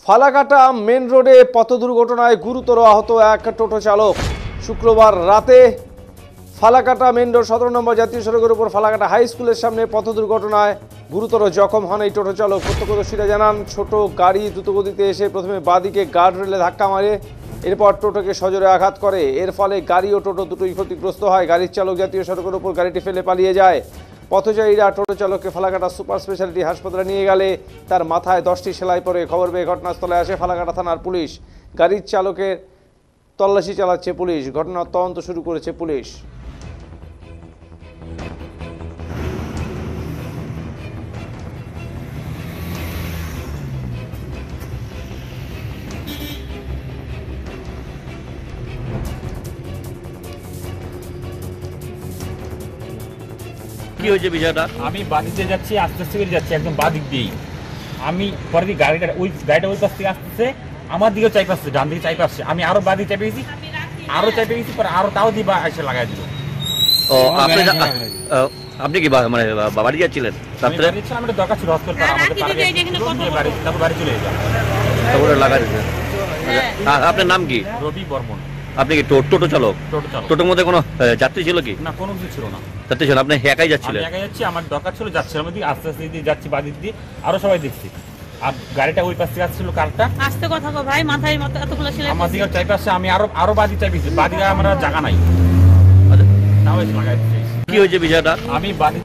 Falakata main রোডে পথ দুর্ঘটনায় গুরুতর আহত এক টোটো চালক। শুক্রবার রাতে ফালাকাটা মেন রোড 17 নম্বর জাতীয় সড়কের উপর ফালাকাটা হাই স্কুলের সামনে পথ দুর্ঘটনায় গুরুতর জখম হন এই টোটো চালক। প্রত্যক্ষদর্শীরা জানান, ছোট গাড়ি দ্রুতগতিতে এসে প্রথমে বাঁদিকে গার্ড রেলে ধাক্কা মারে, এরপর টোটোকে সজোরে আঘাত করে। এর ফলে গাড়ি ও টোটো দুটোই ক্ষতিগ্রস্ত হয়। গাড়ির চালক জাতীয় সড়কের উপর গাড়িটি ফেলে পালিয়ে যায়। পথচারীরা টোটো চালককে ফালাকাটা সুপার স্পেশালিটি হাসপাতালে নিয়ে গেলে তার মাথায় 10টি সেলাই পড়ে। খবর পেয়ে ঘটনাস্থলে আসে ফালাকাটা থানার পুলিশ। গাড়ির চালকের তল্লাশি চালাচ্ছে পুলিশ। ঘটনার তদন্ত শুরু করেছে পুলিশ। কি হয়েছে বিষয়টা? আমি বাদিতে যাচ্ছি, আস্তে আস্তে করে যাচ্ছি একদম বাদিক দিয়েই। আমি পরে দিকে গাড়িটা ওই পাশ থেকে আসতেছে, আমার দিকেও চাই পাচ্ছে, ডান দিকে চাই পাচ্ছে। আমি আরো বাদিক চাপে গেছি, আরো চাপে গেছি, পরে আরো তাও দিয়ে এসে লাগাই দিল। আপনি কি মানে বাড়ি যাচ্ছিলেন? আমার দরকার ছিল হসপিটাল, তারপর বাড়ি চলে যেতাম। তারপরে লাগাই দিলেন। আপনার নাম কি? রবি বর্মন। আপনি কি টোটো চালক? টোটোর মধ্যে কোনো যাত্রী ছিল কি? না, কোনো কিছু ছিল না। যাত্রী ছিল, আপনি একাই যাচ্ছিলেন? একাই যাচ্ছি, আমার দরকার ছিল, যাচ্ছিলাম আস্তে আস্তে দিয়ে যাচ্ছি বাদিক দিয়ে, আরো সবাই দেখছি। আর গাড়িটা ওই পাশ থেকে আসছিল, কারটা আস্তে কথা কো ভাই, মাথায় মতো এতগুলো ছিল। আমার দিকে চাই পাশে, আমি আরো বাদিক চাই পেয়েছি, বাদিকে আমার জায়গা নাই। তাও এসে লাগাই দিচ্ছি। কি হয়েছে বিষয়টা? আমি বাদিক